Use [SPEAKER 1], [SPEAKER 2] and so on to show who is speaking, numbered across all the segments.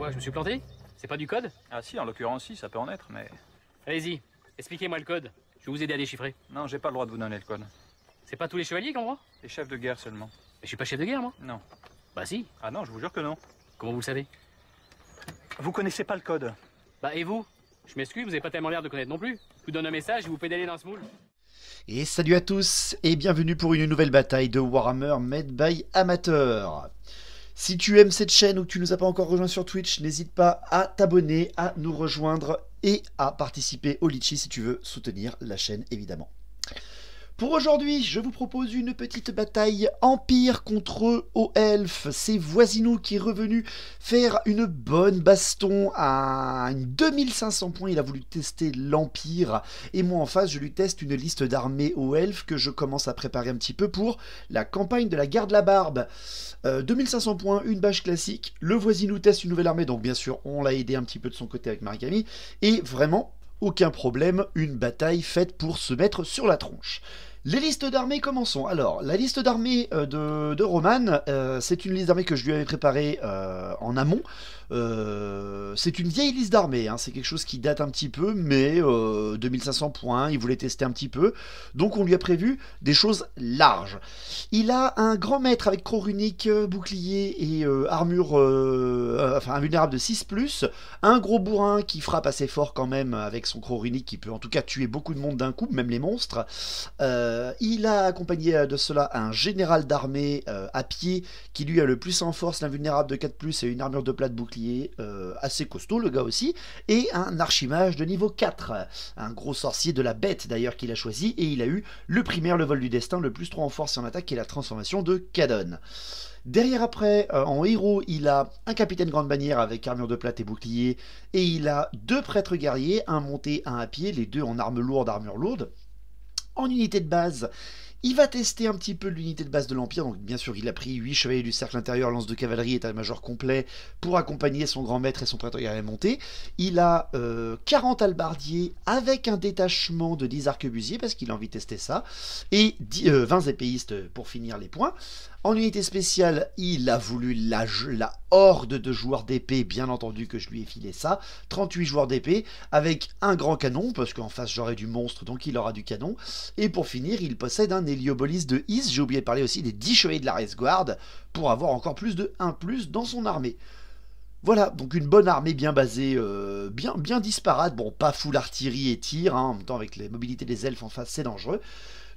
[SPEAKER 1] Quoi, je me suis planté? C'est pas du code?
[SPEAKER 2] Ah si, en l'occurrence si, ça peut en être, mais...
[SPEAKER 1] Allez-y, expliquez-moi le code. Je vais vous aider à déchiffrer.
[SPEAKER 2] Non, j'ai pas le droit de vous donner le code.
[SPEAKER 1] C'est pas tous les chevaliers qui ont le droit?
[SPEAKER 2] Les chefs de guerre seulement.
[SPEAKER 1] Mais je suis pas chef de guerre, moi.
[SPEAKER 2] Non.
[SPEAKER 1] Bah si.
[SPEAKER 2] Ah non, je vous jure que non.
[SPEAKER 1] Comment vous le savez?
[SPEAKER 2] Vous connaissez pas le code.
[SPEAKER 1] Bah et vous? Je m'excuse, vous avez pas tellement l'air de connaître non plus. Je vous donne un message et vous pédalez dans ce moule.
[SPEAKER 3] Et salut à tous et bienvenue pour une nouvelle bataille de Warhammer Made by Amateur. Si tu aimes cette chaîne ou que tu nous as pas encore rejoint sur Twitch, n'hésite pas à t'abonner, à nous rejoindre et à participer au Litchi si tu veux soutenir la chaîne évidemment. Pour aujourd'hui, je vous propose une petite bataille Empire contre Haut Elfe. C'est Voisinou qui est revenu faire une bonne baston à une 2500 points. Il a voulu tester l'Empire. Et moi en face, je lui teste une liste d'armées Haut Elfe que je commence à préparer un petit peu pour la campagne de la Garde la Barbe. 2500 points, une bâche classique. Le Voisinou teste une nouvelle armée, donc bien sûr, on l'a aidé un petit peu de son côté avec Marie-Camille. Et vraiment, aucun problème, une bataille faite pour se mettre sur la tronche. Les listes d'armées, commençons. Alors, la liste d'armées de Roman, c'est une liste d'armées que je lui avais préparée en amont. C'est une vieille liste d'armées, hein, c'est quelque chose qui date un petit peu, mais 2500 points, il voulait tester un petit peu. Donc on lui a prévu des choses larges. Il a un grand maître avec croc runique, bouclier et armure, enfin invulnérable de 6+, un gros bourrin qui frappe assez fort quand même avec son croc runique, qui peut en tout cas tuer beaucoup de monde d'un coup, même les monstres. Il a accompagné de cela un général d'armée à pied qui lui a le plus en force, l'invulnérable de 4+, et une armure de plate bouclier assez costaud le gars aussi, et un archimage de niveau 4, un gros sorcier de la bête d'ailleurs qu'il a choisi, et il a eu le primaire, le vol du destin, le +3 en force et en attaque et la transformation de Cadon. Derrière après, en héros, il a un capitaine grande bannière avec armure de plate et bouclier, et il a deux prêtres guerriers, un monté, un à pied, les deux en arme lourde, armure lourde. En unité de base, il va tester un petit peu l'unité de base de l'Empire, donc bien sûr il a pris 8 chevaliers du cercle intérieur, lance de cavalerie, état-major complet pour accompagner son grand maître et son prêtre guerrier monté. Il a 40 halbardiers avec un détachement de 10 arquebusiers parce qu'il a envie de tester ça, et 20 épéistes pour finir les points. En unité spéciale, il a voulu la horde de joueurs d'épée, bien entendu que je lui ai filé ça. 38 joueurs d'épée, avec un grand canon, parce qu'en face j'aurai du monstre, donc il aura du canon. Et pour finir, il possède un Héliobolis de Is. J'ai oublié de parler aussi des 10 chevaliers de la Race Guard, pour avoir encore plus de 1+ dans son armée. Voilà, donc une bonne armée bien basée, bien disparate. Bon, pas full artillerie et tir, hein, en même temps avec les mobilités des elfes en face, c'est dangereux.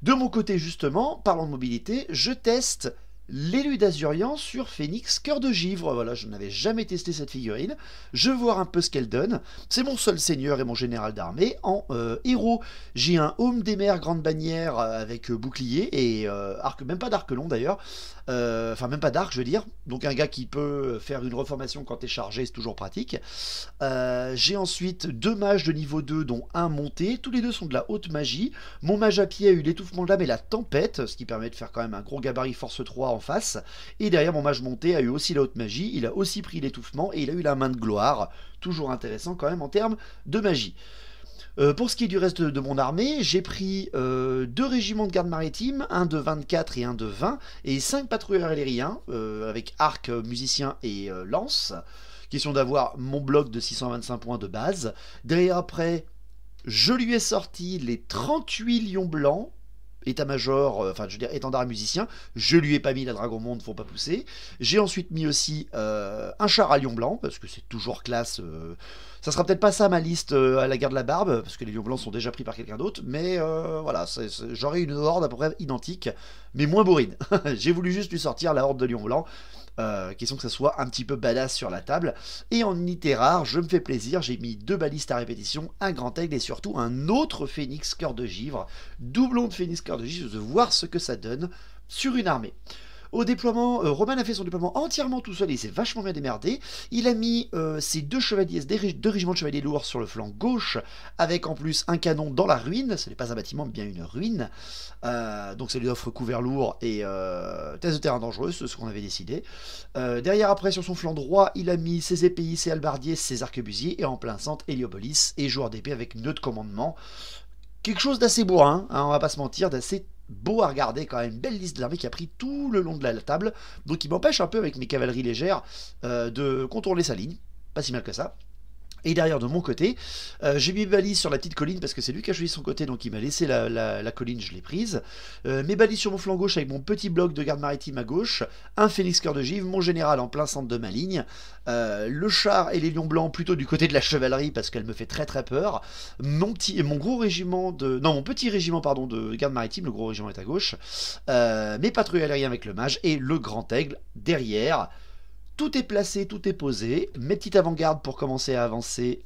[SPEAKER 3] De mon côté, justement, parlant de mobilité, je teste l'élu d'Azurian sur Phénix Cœur de Givre. Voilà, je n'avais jamais testé cette figurine. Je veux voir un peu ce qu'elle donne. C'est mon seul seigneur et mon général d'armée. En héros, j'ai un Homme des Mers grande bannière avec bouclier et arc, même pas d'arc long d'ailleurs. Enfin, même pas d'arc, je veux dire. Donc un gars qui peut faire une reformation quand t'es chargé, c'est toujours pratique. J'ai ensuite deux mages de niveau 2, dont un monté. Tous les deux sont de la haute magie. Mon mage à pied a eu l'étouffement de l'âme et la tempête, ce qui permet de faire quand même un gros gabarit force 3 en face. Et derrière, mon mage monté a eu aussi la haute magie. Il a aussi pris l'étouffement et il a eu la main de gloire. Toujours intéressant quand même en termes de magie. Pour ce qui est du reste de mon armée, j'ai pris 2 régiments de garde maritime, un de 24 et un de 20, et 5 patrouilleurs aériens, avec arc, musicien et lance. Question d'avoir mon bloc de 625 points de base. Derrière après, je lui ai sorti les 38 lions blancs, état-major, enfin je veux dire étendard à musicien. Je lui ai pas mis la dragon monde, faut pas pousser. J'ai ensuite mis aussi un char à lion blanc, parce que c'est toujours classe. Ça sera peut-être pas ça ma liste à la Garde de la Barbe, parce que les lions blancs sont déjà pris par quelqu'un d'autre, mais voilà, j'aurai une horde à peu près identique, mais moins bourrine. J'ai voulu juste lui sortir la horde de lions blancs, question que ça soit un petit peu badass sur la table. Et en unité rare, je me fais plaisir, j'ai mis 2 balistes à répétition, un grand aigle et surtout un autre phénix cœur de givre, doublon de phénix cœur de givre, de voir ce que ça donne sur une armée. Au déploiement, Roman a fait son déploiement entièrement tout seul et il s'est vachement bien démerdé. Il a mis ses 2 chevaliers, 2 régiments de chevaliers lourds sur le flanc gauche, avec en plus un canon dans la ruine. Ce n'est pas un bâtiment, mais bien une ruine. Donc ça lui offre couvert lourd et test de terrain dangereux, c'est ce qu'on avait décidé. Derrière après, sur son flanc droit, il a mis ses épéistes, ses halbardiers, ses arquebusiers, et en plein centre, Héliopolis et joueur d'épée avec nœud de commandement. Quelque chose d'assez bourrin, hein, on va pas se mentir, d'assez beau à regarder, quand même une belle liste d'armées qui a pris tout le long de la table, donc il m'empêche un peu avec mes cavaleries légères de contourner sa ligne. pas si mal que ça. Et derrière, de mon côté, j'ai mis mes balises sur la petite colline parce que c'est lui qui a choisi son côté, donc il m'a laissé la colline, je l'ai prise. Mes balises sur mon flanc gauche avec mon petit bloc de garde maritime à gauche, un phénix cœur de givre, mon général en plein centre de ma ligne, le char et les lions blancs plutôt du côté de la chevalerie parce qu'elle me fait très très peur. Mon petit régiment de garde maritime, le gros régiment est à gauche. Mes patrouilles aériennes avec le mage et le grand aigle derrière. Tout est placé, tout est posé. Mes petites avant-gardes pour commencer à avancer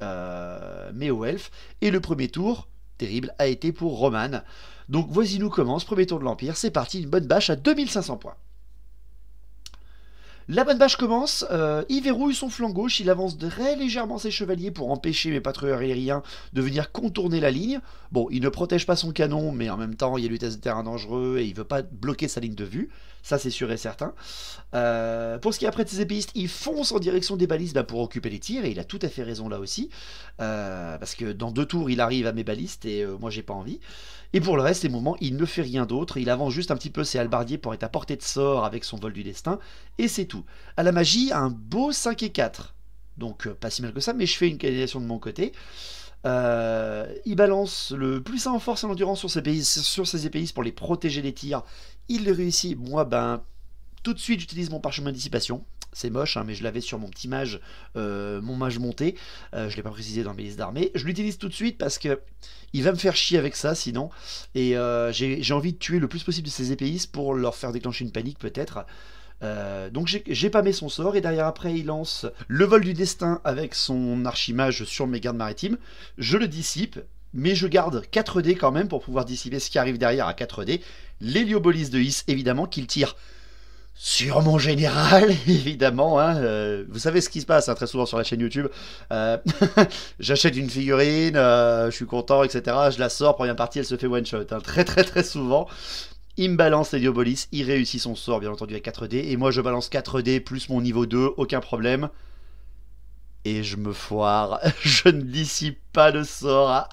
[SPEAKER 3] mes hauts elfes. Et le premier tour, terrible, a été pour Roman. Donc voici nous commence, premier tour de l'Empire. C'est parti, une bonne bâche à 2500 points. La bonne bâche commence, il verrouille son flanc gauche, il avance très légèrement ses chevaliers pour empêcher mes patrouilleurs aériens de venir contourner la ligne. Bon, il ne protège pas son canon, mais en même temps, il y a du test de terrain dangereux et il ne veut pas bloquer sa ligne de vue. Ça, c'est sûr et certain. Pour ce qui est après de ses épéistes, il fonce en direction des balises pour occuper les tirs, et il a tout à fait raison là aussi. Parce que dans 2 tours, il arrive à mes balistes, et moi, j'ai pas envie. Et pour le reste, les mouvements, il ne fait rien d'autre. Il avance juste un petit peu ses halbardiers pour être à portée de sort avec son vol du destin. Et c'est tout. À la magie, un beau 5 et 4. Donc pas si mal que ça, mais je fais une canalisation de mon côté. Il balance le plus 1 en force et en endurance sur ses épéistes pour les protéger des tirs. Il le réussit. Moi, tout de suite, j'utilise mon parchemin de dissipation. C'est moche, hein, mais je l'avais sur mon petit mage, mon mage monté. Je ne l'ai pas précisé dans mes listes d'armées. Je l'utilise tout de suite parce que il va me faire chier avec ça sinon. Et j'ai envie de tuer le plus possible de ces épéistes pour leur faire déclencher une panique peut-être. Donc j'ai pas mis son sort et derrière après il lance le vol du destin avec son archimage sur mes gardes maritimes. Je le dissipe, mais je garde 4 dés quand même pour pouvoir dissiper ce qui arrive derrière à 4 dés. L'héliobolise de Is évidemment qu'il tire sur mon général, évidemment, hein, vous savez ce qui se passe hein, très souvent sur la chaîne YouTube. J'achète une figurine, je suis content, etc. Je la sors, première partie, elle se fait one shot. Hein, très très très souvent. Il me balance l'héliobolise, il réussit son sort, bien entendu, avec 4 dés. Et moi, je balance 4 dés plus mon niveau 2, aucun problème. Et je me foire. Je ne dissipe pas le sort.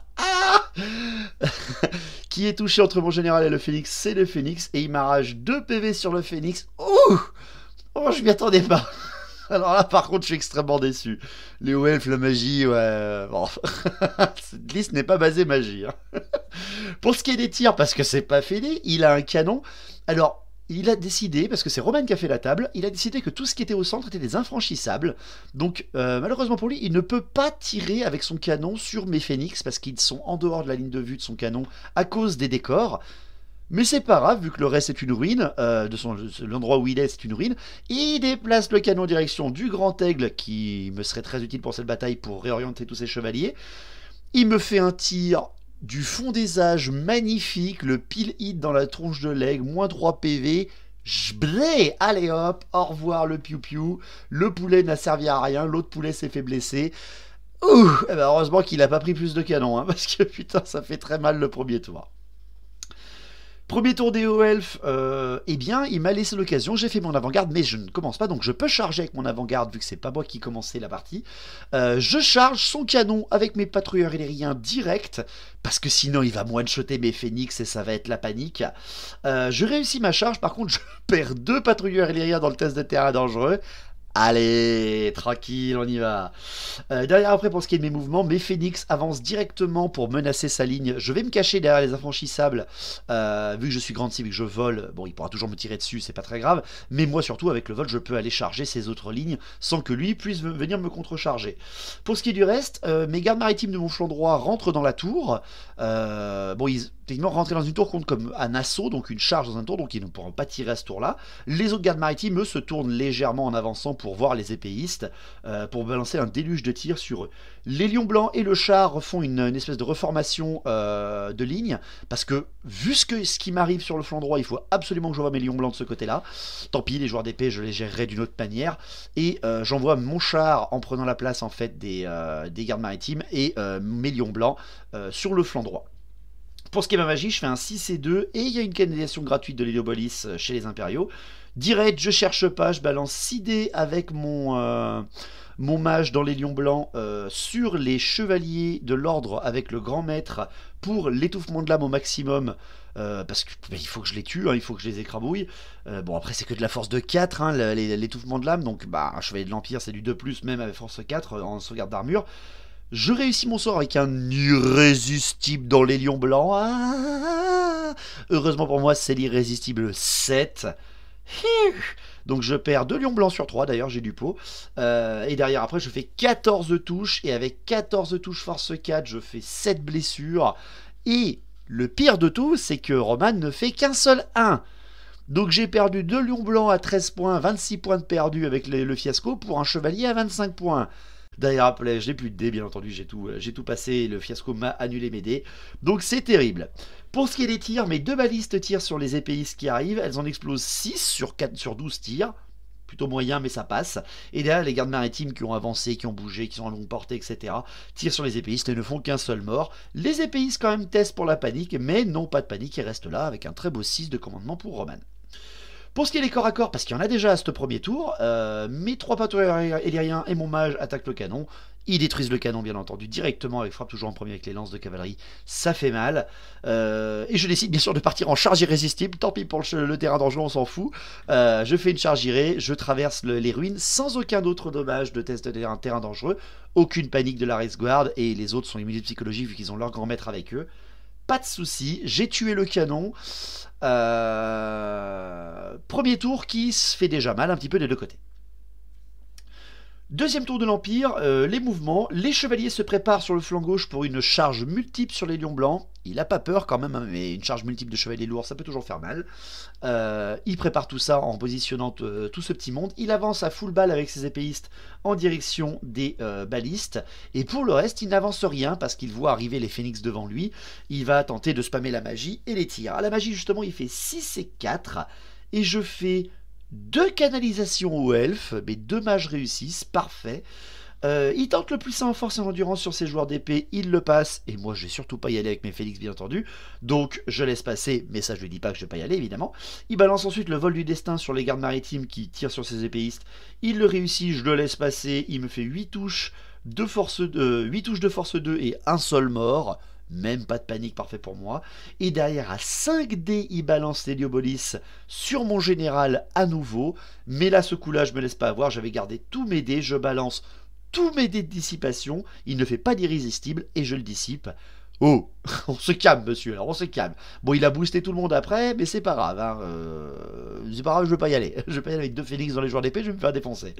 [SPEAKER 3] Qui est touché entre mon général et le phénix, c'est le phénix. Et il m'arrache 2 PV sur le phénix. Ouh, oh, je m'y attendais pas. Alors là, par contre, je suis extrêmement déçu. Les hauts elfes, la magie, ouais... Bon. Cette liste n'est pas basée magie. Hein. Pour ce qui est des tirs, parce que c'est pas fini, il a un canon. Alors, il a décidé, parce que c'est Roman qui a fait la table, il a décidé que tout ce qui était au centre était des infranchissables. Donc, malheureusement pour lui, il ne peut pas tirer avec son canon sur mes phénix, parce qu'ils sont en dehors de la ligne de vue de son canon à cause des décors. Mais c'est pas grave, vu que le reste est une ruine, l'endroit où il est, c'est une ruine. Il déplace le canon en direction du grand aigle, qui me serait très utile pour cette bataille pour réorienter tous ses chevaliers. Il me fait un tir du fond des âges magnifique, le pile hit dans la tronche de l'aigle, moins 3 PV. J'blé, allez hop, au revoir le piou-piou. Le poulet n'a servi à rien, l'autre poulet s'est fait blesser. Ouh, eh ben heureusement qu'il n'a pas pris plus de canon, hein, parce que putain, ça fait très mal le premier tour. Premier tour des hauts elfes, eh bien, il m'a laissé l'occasion, j'ai fait mon avant-garde, mais je ne commence pas, donc je peux charger avec mon avant-garde, vu que c'est pas moi qui commençais la partie. Je charge son canon avec mes patrouilleurs aériens direct, parce que sinon il va me one-shotter mes phénix et ça va être la panique. Je réussis ma charge, par contre je perds 2 patrouilleurs aériens dans le test de terrain dangereux. Allez, tranquille, on y va. Derrière après, pour ce qui est de mes mouvements, mes phénix avancent directement pour menacer sa ligne. Je vais me cacher derrière les infranchissables, vu que je suis grande cible, vu que je vole. Bon, il pourra toujours me tirer dessus, c'est pas très grave. Mais moi, surtout, avec le vol, je peux aller charger ses autres lignes sans que lui puisse venir me contrecharger. Pour ce qui est du reste, mes gardes maritimes de mon flanc droit rentrent dans la tour. Bon, techniquement, rentrer dans une tour compte comme un assaut, donc une charge dans un tour, donc ils ne pourront pas tirer à ce tour-là. Les autres gardes maritimes, eux, se tournent légèrement en avançant pour voir les épéistes, pour balancer un déluge de tirs sur eux. Les lions blancs et le char font une espèce de reformation de ligne, parce que vu ce qui m'arrive sur le flanc droit, il faut absolument que j'envoie mes lions blancs de ce côté-là. Tant pis, les joueurs d'épée, je les gérerai d'une autre manière. Et j'envoie mon char en prenant la place en fait des gardes maritimes et mes lions blancs sur le flanc droit. Pour ce qui est de ma magie, je fais un 6 et 2 et il y a une canalisation gratuite de l'héliobolise chez les impériaux. Direct, je cherche pas, je balance 6 dés avec mon mon mage dans les lions blancs sur les chevaliers de l'ordre avec le grand maître pour l'étouffement de l'âme au maximum. Parce que il faut que je les tue, hein, il faut que je les écrabouille. Bon, après, c'est que de la force de 4, hein, l'étouffement de l'âme. Donc, bah, un chevalier de l'Empire, c'est du 2+, même avec force 4 en sauvegarde d'armure. Je réussis mon sort avec un irrésistible dans les lions blancs. Ah, heureusement pour moi, c'est l'irrésistible 7. Donc je perds 2 lions blancs sur 3, d'ailleurs j'ai du pot. Et derrière après je fais 14 touches. Et avec 14 touches force 4, je fais 7 blessures. Et le pire de tout, c'est que Roman ne fait qu'un seul 1. Donc j'ai perdu 2 lions blancs à 13 points, 26 points de perdu avec le fiasco pour un chevalier à 25 points. D'ailleurs, après, je n'ai plus de dés, bien entendu, j'ai tout passé, le fiasco m'a annulé mes dés. Donc c'est terrible. Pour ce qui est des tirs, mes 2 balistes tirent sur les épéistes qui arrivent, elles en explosent 6 sur 12 tirs. Plutôt moyen, mais ça passe. Et derrière, les gardes maritimes qui ont avancé, qui ont bougé, qui sont à longue portée, etc., tirent sur les épéistes et ne font qu'un seul mort. Les épéistes, quand même, testent pour la panique, mais non, pas de panique, ils restent là avec un très beau 6 de commandement pour Roman. Pour ce qui est des corps à corps, parce qu'il y en a déjà à ce premier tour, mes 3 patrouilleurs éliriens et mon mage attaquent le canon. Ils détruisent le canon, bien entendu, directement avec frappe toujours en premier avec les lances de cavalerie. Ça fait mal. Et je décide bien sûr de partir en charge irrésistible. Tant pis pour le terrain dangereux, on s'en fout. Je fais une charge irré, je traverse les ruines sans aucun autre dommage de test de terrain dangereux. Aucune panique de la race guard et les autres sont immunisés psychologiques vu qu'ils ont leur grand maître avec eux. Pas de souci, j'ai tué le canon. Premier tour qui se fait déjà mal un petit peu des deux côtés. Deuxième tour de l'Empire, les mouvements. Les chevaliers se préparent sur le flanc gauche pour une charge multiple sur les lions blancs. Il a pas peur quand même, hein, mais une charge multiple de chevaliers lourds, ça peut toujours faire mal. Il prépare tout ça en positionnant tout ce petit monde. Il avance à full balle avec ses épéistes en direction des balistes. Et pour le reste, il n'avance rien parce qu'il voit arriver les phénix devant lui. Il va tenter de spammer la magie et les tirs. À la magie, justement, il fait 6 et 4. Et je fais 2 canalisations aux elfes, mes 2 mages réussissent, parfait. Il tente le plus sain en force et en endurance sur ses joueurs d'épée, il le passe, et moi je vais surtout pas y aller avec mes Félix bien entendu, donc je laisse passer, mais ça je lui dis pas que je vais pas y aller évidemment. Il balance ensuite le vol du destin sur les gardes maritimes qui tirent sur ses épéistes, il le réussit, je le laisse passer, il me fait 8 touches de force 2 et un seul mort. Même pas de panique, parfait pour moi. Et derrière, à 5 dés, il balance l'Héliobolis sur mon général à nouveau. Mais là, ce coup-là, je me laisse pas avoir. J'avais gardé tous mes dés. Je balance tous mes dés de dissipation. Il ne fait pas d'irrésistible et je le dissipe. Oh, on se calme, monsieur. Alors, on se calme. Bon, il a boosté tout le monde après, mais c'est pas grave. Hein. C'est pas grave, je veux pas y aller. Je veux pas y aller avec 2 Phénix dans les joueurs d'épée, je vais me faire défoncer.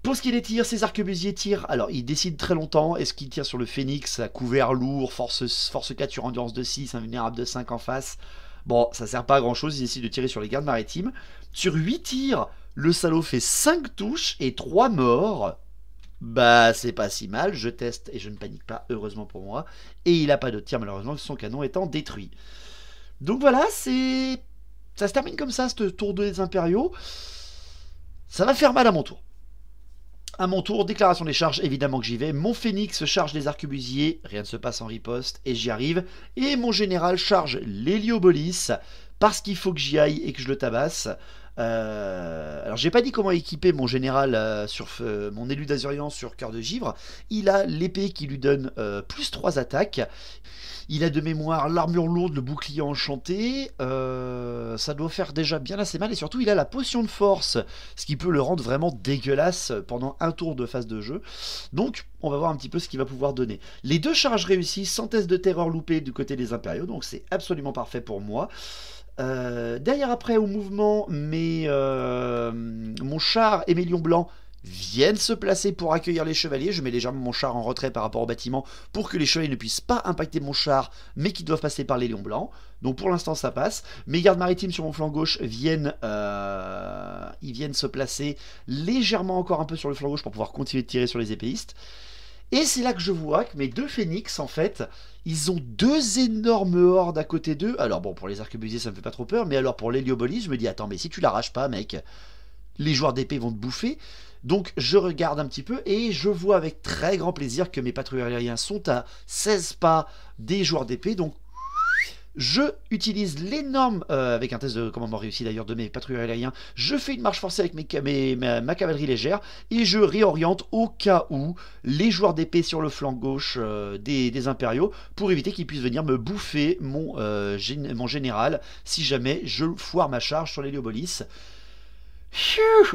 [SPEAKER 3] Pour ce qui est des tirs, ces arquebusiers tirent. Alors, ils décident très longtemps. Est-ce qu'ils tirent sur le Phénix à couvert lourd, force 4 sur endurance de 6, invulnérable de 5 en face? Bon, ça sert pas à grand chose. Ils décident de tirer sur les gardes maritimes. Sur 8 tirs, le salaud fait 5 touches et 3 morts. Bah, c'est pas si mal. Je teste et je ne panique pas, heureusement pour moi. Et il a pas de tir, malheureusement, son canon étant détruit. Donc voilà, c'est. Ça se termine comme ça, ce tour des impériaux. Ça va faire mal à mon tour. À mon tour, déclaration des charges, évidemment que j'y vais. Mon phénix charge les arquebusiers, rien ne se passe en riposte, et j'y arrive. Et mon général charge l'Héliobolis, parce qu'il faut que j'y aille et que je le tabasse. Alors j'ai pas dit comment équiper mon général sur mon élu d'Azurian sur Cœur de Givre. Il a l'épée qui lui donne plus 3 attaques. Il a de mémoire l'armure lourde, le bouclier enchanté. Ça doit faire déjà bien assez mal. Et surtout, il a la potion de force, ce qui peut le rendre vraiment dégueulasse pendant un tour de phase de jeu. Donc, on va voir un petit peu ce qu'il va pouvoir donner. Les 2 charges réussies, sans test de terreur loupé du côté des impériaux. Donc, c'est absolument parfait pour moi. Derrière, après, au mouvement, mon char et mes lions blancs viennent se placer pour accueillir les chevaliers. Je mets légèrement mon char en retrait par rapport au bâtiment pour que les chevaliers ne puissent pas impacter mon char, mais qui doivent passer par les lions blancs. Donc pour l'instant ça passe. Mes gardes maritimes sur mon flanc gauche viennent se placer légèrement encore un peu sur le flanc gauche pour pouvoir continuer de tirer sur les épéistes. Et c'est là que je vois que mes 2 phénix, en fait, ils ont 2 énormes hordes à côté d'eux. Alors bon, pour les arquebusiers ça me fait pas trop peur, mais alors pour l'Héliobolis, je me dis attends, mais si tu l'arraches pas, mec, les joueurs d'épée vont te bouffer. Donc je regarde un petit peu et je vois avec très grand plaisir que mes patrouilleurs aériens sont à 16 pas des joueurs d'épée. Donc Je utilise l'énorme, avec un test de commandement réussi d'ailleurs de mes patrouilleurs aériens, je fais une marche forcée avec ma cavalerie légère et je réoriente au cas où les joueurs d'épée sur le flanc gauche des impériaux pour éviter qu'ils puissent venir me bouffer mon général si jamais je foire ma charge sur l'Héliopolis.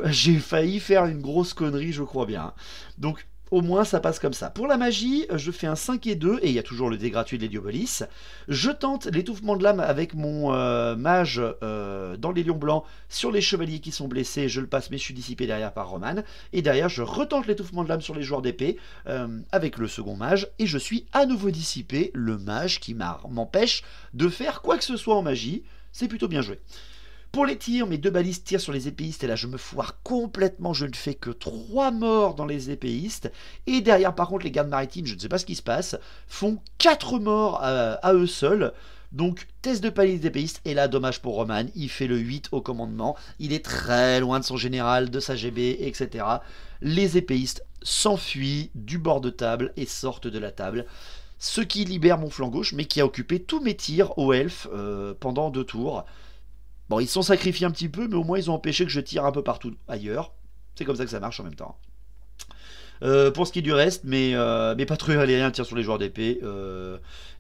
[SPEAKER 3] J'ai failli faire une grosse connerie, je crois bien. Donc au moins ça passe comme ça. Pour la magie, je fais un 5 et 2, et il y a toujours le dé gratuit de l'Héliopolis. Je tente l'étouffement de l'âme avec mon mage dans les lions blancs sur les chevaliers qui sont blessés. Je le passe, mais je suis dissipé derrière par Roman. Et derrière, je retente l'étouffement de l'âme sur les joueurs d'épée avec le second mage, et je suis à nouveau dissipé, le mage qui m'empêche de faire quoi que ce soit en magie. C'est plutôt bien joué. Pour les tirs, mes 2 balistes tirent sur les épéistes et là je me foire complètement, je ne fais que 3 morts dans les épéistes. Et derrière par contre les gardes maritimes, je ne sais pas ce qui se passe, font 4 morts à eux seuls. Donc test de palier des épéistes, et là dommage pour Roman, il fait le 8 au commandement, il est très loin de son général, de sa GB, etc. Les épéistes s'enfuient du bord de table et sortent de la table. Ce qui libère mon flanc gauche, mais qui a occupé tous mes tirs aux elfes pendant 2 tours. Bon, ils se sont sacrifiés un petit peu, mais au moins ils ont empêché que je tire un peu partout ailleurs. C'est comme ça que ça marche en même temps. Pour ce qui est du reste, mes patrouilleurs aériens tirent sur les joueurs d'épée.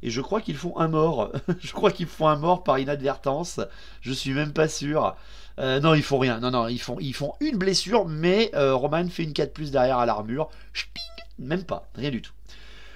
[SPEAKER 3] Et je crois qu'ils font un mort. Je crois qu'ils font un mort par inadvertance. Je suis même pas sûr. Non, ils font rien. Non, ils font une blessure, mais Roman fait une 4+ derrière à l'armure. Même pas, rien du tout.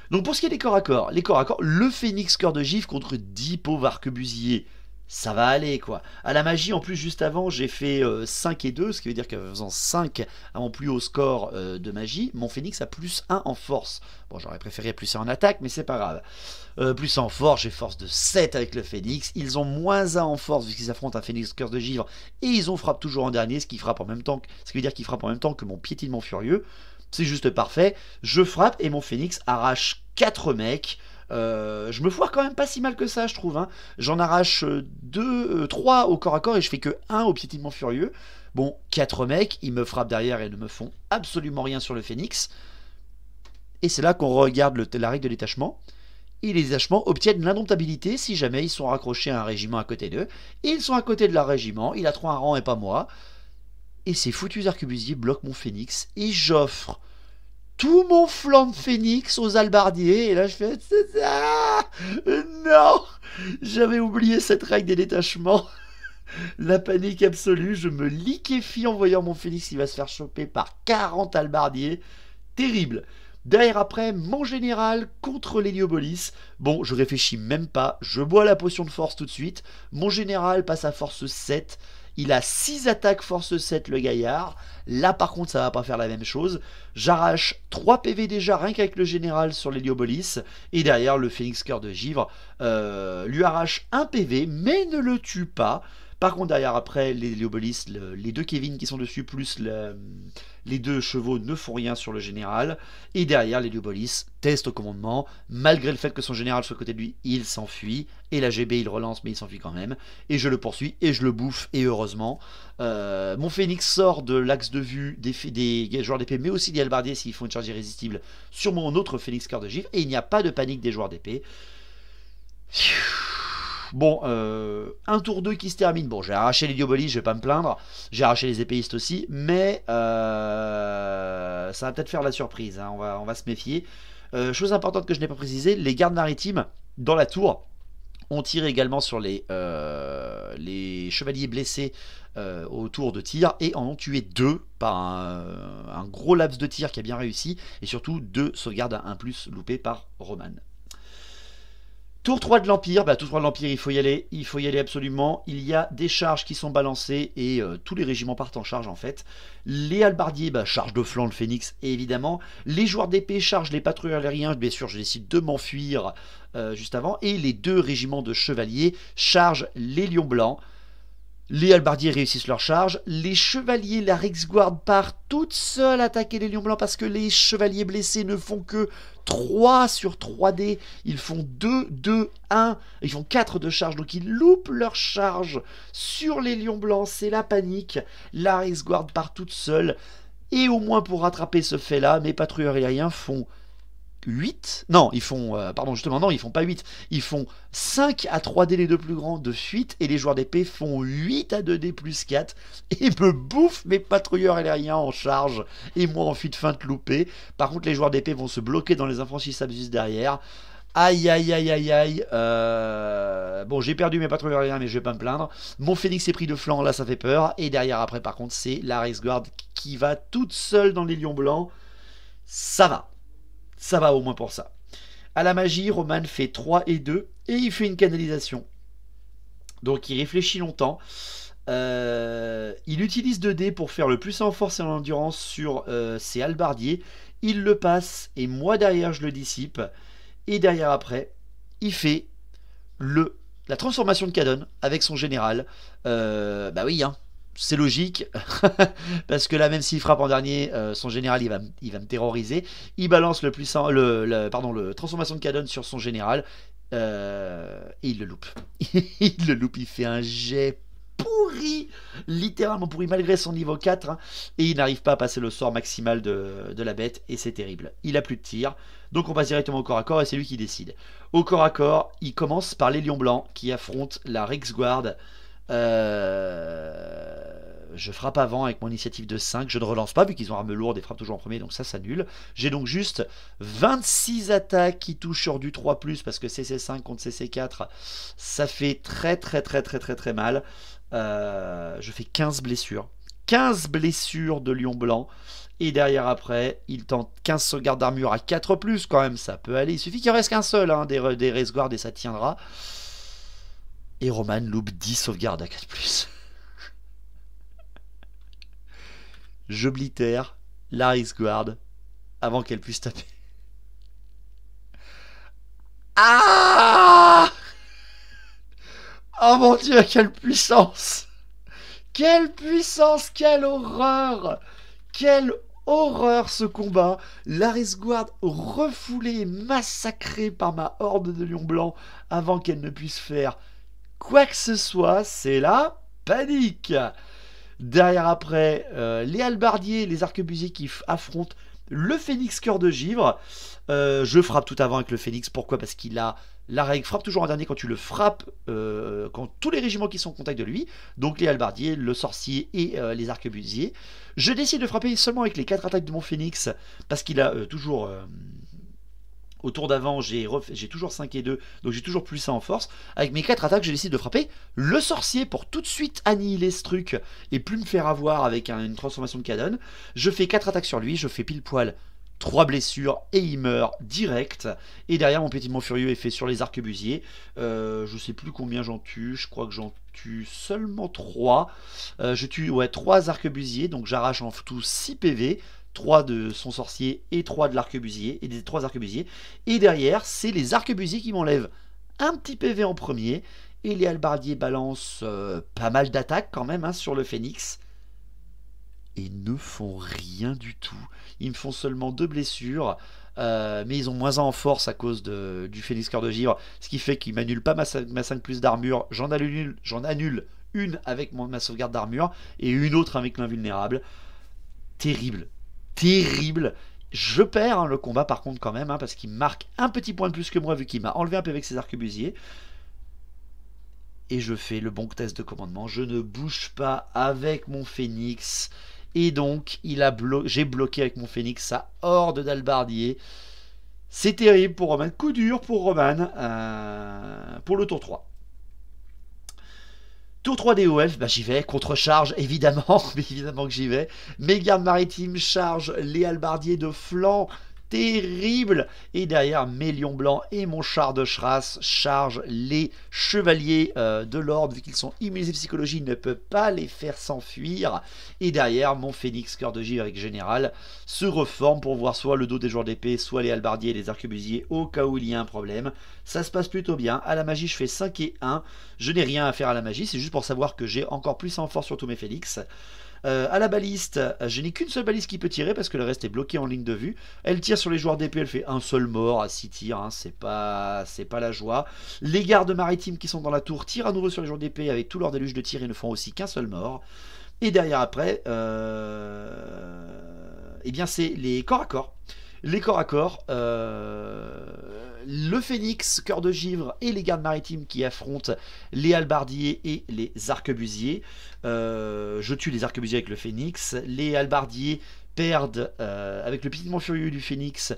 [SPEAKER 3] Donc pour ce qui est des corps à corps, le phénix cœur de gifle contre 10 pauvres arquebusiers. Ça va aller quoi. À la magie, en plus, juste avant, j'ai fait 5 et 2, ce qui veut dire qu'en faisant 5 à mon plus haut score de magie, mon phénix a +1 en force. Bon, j'aurais préféré +1 en attaque, mais c'est pas grave. Plus en force, j'ai force de 7 avec le phénix. Ils ont -1 en force, vu qu'ils affrontent un phénix cœur de givre, et ils ont frappe toujours en dernier, ce qui veut dire qu'ils frappent en même temps que mon piétinement furieux. C'est juste parfait. Je frappe, et mon phénix arrache 4 mecs. Je me foire quand même pas si mal que ça, je trouve. Hein. J'en arrache 3 au corps à corps et je fais que 1 au piétinement furieux. Bon, 4 mecs, ils me frappent derrière et ne me font absolument rien sur le phénix. Et c'est là qu'on regarde la règle de détachement. Et les détachements obtiennent l'indomptabilité si jamais ils sont raccrochés à un régiment à côté d'eux. Et ils sont à côté de leur régiment, il a 3 rangs et pas moi. Et ces foutus arquebusiers bloquent mon phénix et j'offre tout mon flanc de phénix aux halbardiers, et là je fais non, j'avais oublié cette règle des détachements. La panique absolue, je me liquéfie en voyant mon phénix qui va se faire choper par 40 halbardiers. Terrible. Derrière après, mon général contre l'Héliopolis. Bon, je réfléchis même pas, je bois la potion de force tout de suite. Mon général passe à force 7. Il a 6 attaques force 7 le gaillard. Là par contre ça va pas faire la même chose. J'arrache 3 PV déjà rien qu'avec le général sur l'Héliopolis. Et derrière le phénix cœur de givre lui arrache 1 PV mais ne le tue pas. Par contre derrière après l'Héliopolis, les 2 Kevin qui sont dessus plus les 2 chevaux ne font rien sur le général. Et derrière l'Héliopolis teste au commandement. Malgré le fait que son général soit à côté de lui, il s'enfuit. Et la GB il relance mais il s'enfuit quand même. Et je le poursuis et je le bouffe et heureusement. Mon phénix sort de l'axe de vue des joueurs d'épée mais aussi des halbardiers s'ils font une charge irrésistible sur mon autre phénix cœur de givre. Et il n'y a pas de panique des joueurs d'épée. Bon, un tour 2 qui se termine. Bon, j'ai arraché l'Héliopolis, je vais pas me plaindre. J'ai arraché les épéistes aussi, mais ça va peut-être faire la surprise. Hein. On va se méfier. Chose importante que je n'ai pas précisé, les gardes maritimes dans la tour ont tiré également sur les chevaliers blessés au tour de tir et en ont tué 2 par un gros laps de tir qui a bien réussi et surtout 2 sauvegardes à 1+ loupées par Roman. Tour 3 de l'Empire, tour 3 de l'Empire, il faut y aller absolument. Il y a des charges qui sont balancées et tous les régiments partent en charge en fait. Les halbardiers, charge de flanc le phénix évidemment. Les joueurs d'épée chargent les patrouilleurs aériens, bien sûr je décide de m'enfuir juste avant. Et les 2 régiments de chevaliers chargent les lions blancs. Les halbardiers réussissent leur charge. Les chevaliers, la Rixguard part toute seule attaquer les lions blancs parce que les chevaliers blessés ne font que 3 sur 3D. Ils font 2, 2, 1. Ils font 4 de charge. Donc ils loupent leur charge sur les lions blancs. C'est la panique. La Rixguard part toute seule. Et au moins pour rattraper ce fait-là, mes patrouilleurs aériens font 8. Non, ils font... pardon, justement, non, ils font pas 8. Ils font 5 à 3D les deux plus grands de fuite. Et les joueurs d'épée font 8 à 2D plus 4. Et me bouffent mes patrouilleurs aériens en charge. Et moi en fuite feinte loupée. Par contre, les joueurs d'épée vont se bloquer dans les infranchissables juste derrière. Aïe, aïe, aïe, aïe, aïe. Bon, j'ai perdu mes patrouilleurs aériens, mais je vais pas me plaindre. Mon Phénix est pris de flanc, là, ça fait peur. Et derrière, après, par contre, c'est la Reichsguard qui va toute seule dans les lions blancs. Ça va. Ça va au moins pour ça. À la magie, Roman fait 3 et 2 et il fait une canalisation. Donc il réfléchit longtemps. Il utilise 2D pour faire le plus en force et en endurance sur ses halbardiers. Il le passe et moi derrière je le dissipe. Et derrière après, il fait la transformation de Cadon avec son général. Bah oui, hein. C'est logique, parce que là, même s'il frappe en dernier, son général, il va me terroriser. Il balance le transformation de Cadon sur son général, et il le loupe. Il le loupe, il fait un jet pourri, littéralement pourri, malgré son niveau 4, hein, et il n'arrive pas à passer le sort maximal de la bête, et c'est terrible. Il a plus de tir, donc on passe directement au corps à corps, et c'est lui qui décide. Au corps à corps, il commence par les lions blancs, qui affrontent la Reichsguard. Je frappe avant avec mon initiative de 5. Je ne relance pas vu qu'ils ont arme lourde et frappent toujours en premier, donc ça s'annule. J'ai donc juste 26 attaques qui touchent sur du 3+, parce que CC5 contre CC4, ça fait très mal. Je fais 15 blessures. 15 blessures de lion blanc. Et derrière après, il tente 15 sauvegardes d'armure à 4+, quand même, ça peut aller. Il suffit qu'il en reste qu'un seul, hein, des Reichsguard, et ça tiendra. Et Roman loupe 10 sauvegardes à 4+. J'oblitère la Reichsguard avant qu'elle puisse taper. Ah! Oh mon Dieu, quelle puissance! Quelle puissance! Quelle horreur! Quelle horreur ce combat! La Reichsguard refoulée et massacrée par ma horde de lions blancs avant qu'elle ne puisse faire quoi que ce soit, c'est la panique. Derrière après, les halbardiers, les arquebusiers qui affrontent le Phénix cœur de givre. Je frappe tout avant avec le Phénix. Pourquoi? Parce qu'il a la règle frappe toujours en dernier quand tu le frappes, quand tous les régiments qui sont en contact de lui, donc les halbardiers, le sorcier et les arquebusiers. Je décide de frapper seulement avec les 4 attaques de mon Phénix, parce qu'il a toujours... au tour d'avant, j'ai toujours 5 et 2, donc j'ai toujours plus ça en force. Avec mes 4 attaques, je décide de frapper le sorcier pour tout de suite annihiler ce truc et plus me faire avoir avec une transformation de Cadon. Je fais 4 attaques sur lui, je fais pile poil 3 blessures et il meurt direct. Et derrière, mon pétillement furieux est fait sur les arquebusiers. Je sais plus combien j'en tue, je crois que j'en tue seulement 3. Je tue 3 arquebusiers, donc j'arrache en tout 6 PV. 3 de son sorcier et 3 de l'arquebusier, et des 3 arquebusiers. Et derrière, c'est les arquebusiers qui m'enlèvent un petit PV en premier. Et les halbardiers balancent pas mal d'attaques quand même, hein, sur le Phénix. Et ne font rien du tout. Ils me font seulement 2 blessures. Mais ils ont moins 1 en force à cause du Phénix cœur de givre. Ce qui fait qu'ils m'annulent pas ma 5+ d'armure. J'en annule une avec ma sauvegarde d'armure. Et une autre avec l'invulnérable. Terrible. Terrible. Je perds, hein, le combat par contre quand même, hein, parce qu'il marque un petit point de plus que moi vu qu'il m'a enlevé un peu avec ses arquebusiers. Et je fais le bon test de commandement. Je ne bouge pas avec mon Phénix. Et donc j'ai bloqué avec mon Phénix sa horde d'halbardiers. C'est terrible pour Roman. Coup dur pour Roman pour le tour 3. Tour 3 des hauts elfes, bah j'y vais, contre-charge évidemment, mais évidemment que j'y vais. Mes gardes maritimes chargent les halbardiers de flanc, terrible. Et derrière, mes lions blancs et mon char de Schrass chargent les chevaliers de l'ordre. Vu qu'ils sont immunisés psychologie, il ne peut pas les faire s'enfuir. Et derrière, mon Phénix cœur de givre avec général se reforme pour voir soit le dos des joueurs d'épée, soit les halbardiers et les arquebusiers au cas où il y a un problème. Ça se passe plutôt bien. À la magie, je fais 5 et 1. Je n'ai rien à faire à la magie, c'est juste pour savoir que j'ai encore plus en force sur tous mes Phénix. À la baliste, je n'ai qu'une seule baliste qui peut tirer parce que le reste est bloqué en ligne de vue. Elle tire sur les joueurs d'épée, elle fait un seul mort à 6 tirs, hein, c'est pas la joie. Les gardes maritimes qui sont dans la tour tirent à nouveau sur les joueurs d'épée avec tout leur déluge de tir et ne font aussi qu'un seul mort. Et derrière après, eh bien c'est les corps à corps. les corps à corps, le Phénix, Cœur de Givre et les gardes maritimes qui affrontent les halbardiers et les arquebusiers. Je tue les arquebusiers avec le Phénix. Les halbardiers perdent avec le piétinement furieux du Phénix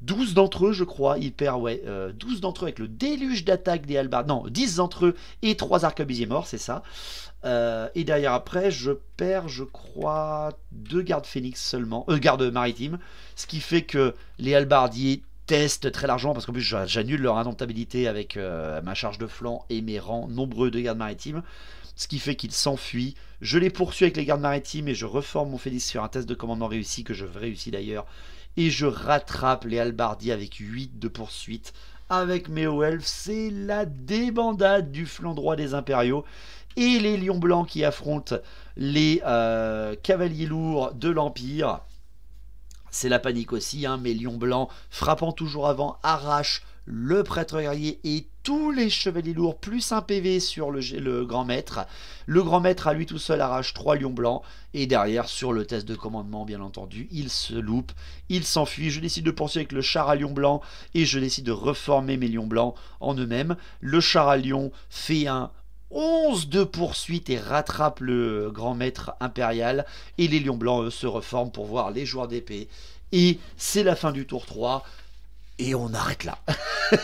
[SPEAKER 3] 12 d'entre eux, je crois, ils perdent, ouais, 12 d'entre eux avec le déluge d'attaque des halbardiers. Non, 10 d'entre eux et 3 arquebusiers morts, c'est ça. Et derrière après, je perds, je crois, 2 gardes phénix seulement, gardes maritimes, ce qui fait que les halbardiers testent très largement, parce qu'en plus j'annule leur indomptabilité avec ma charge de flanc et mes rangs nombreux de gardes maritimes, ce qui fait qu'ils s'enfuient. Je les poursuis avec les gardes maritimes et je reforme mon phénix sur un test de commandement réussi, que je réussis d'ailleurs, et je rattrape les halbardiers avec 8 de poursuite. Avec mes hauts elfes, c'est la débandade du flanc droit des impériaux. Et les lions blancs qui affrontent les cavaliers lourds de l'Empire. C'est la panique aussi, hein. Mes lions blancs, frappant toujours avant, arrachent le prêtre guerrier et tous les chevaliers lourds, plus un PV sur le grand maître. Le grand maître à lui tout seul arrache 3 lions blancs. Et derrière, sur le test de commandement, bien entendu, il se loupe, il s'enfuit. Je décide de poursuivre avec le char à lion blanc et je décide de reformer mes lions blancs en eux-mêmes. Le char à lion fait un 11 de poursuite et rattrape le grand maître impérial. Et les lions blancs, eux, se reforment pour voir les joueurs d'épée. Et c'est la fin du tour 3. Et on arrête là.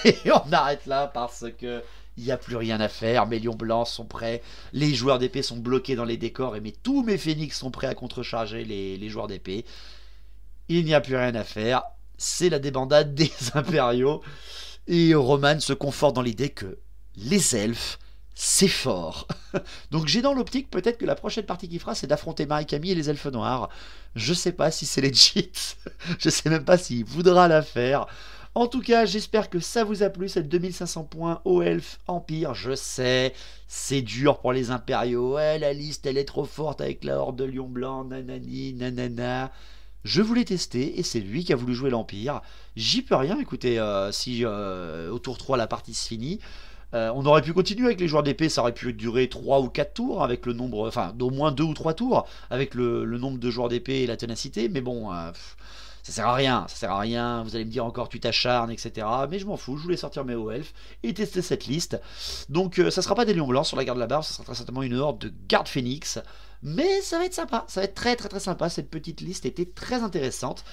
[SPEAKER 3] Et on arrête là parce que il n'y a plus rien à faire. Mes lions blancs sont prêts. Les joueurs d'épée sont bloqués dans les décors. Et tous mes phénix sont prêts à contrecharger les joueurs d'épée. Il n'y a plus rien à faire. C'est la débandade des impériaux. Et Roman se conforte dans l'idée que les elfes, c'est fort. Donc j'ai dans l'optique peut-être que la prochaine partie qu'il fera, c'est d'affronter Marie-Camille et les elfes noirs. Je sais pas si c'est legit. Je sais même pas s'il voudra la faire. En tout cas, j'espère que ça vous a plu, cette 2500 points au Elf Empire. Je sais, c'est dur pour les impériaux. Ouais, la liste, elle est trop forte avec la horde de lions blancs, nanani, nanana. Je voulais tester et c'est lui qui a voulu jouer l'Empire. J'y peux rien, écoutez, si au tour 3 la partie se finit. On aurait pu continuer avec les joueurs d'épée, ça aurait pu durer 3 ou 4 tours avec le nombre, enfin d'au moins 2 ou 3 tours avec le nombre de joueurs d'épée et la ténacité, mais bon, ça sert à rien, vous allez me dire encore tu t'acharnes, etc. Mais je m'en fous, je voulais sortir mes hauts elfes et tester cette liste. Donc ça sera pas des lions blancs sur la garde de la barbe, ça sera très certainement une horde de garde phénix. Mais ça va être sympa, ça va être très sympa, cette petite liste était très intéressante.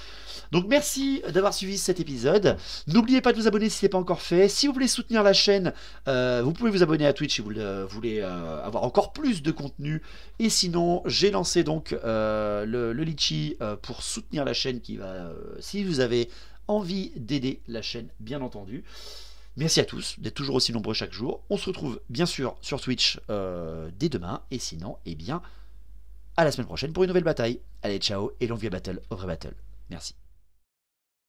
[SPEAKER 3] Donc merci d'avoir suivi cet épisode. N'oubliez pas de vous abonner si ce n'est pas encore fait. Si vous voulez soutenir la chaîne, vous pouvez vous abonner à Twitch si vous voulez avoir encore plus de contenu. Et sinon, j'ai lancé donc le Litchi pour soutenir la chaîne qui va, si vous avez envie d'aider la chaîne, bien entendu. Merci à tous d'être toujours aussi nombreux chaque jour. On se retrouve bien sûr sur Twitch dès demain. Et sinon, eh bien, à la semaine prochaine pour une nouvelle bataille. Allez, ciao et longue vie à battle, au vrai battle. Merci.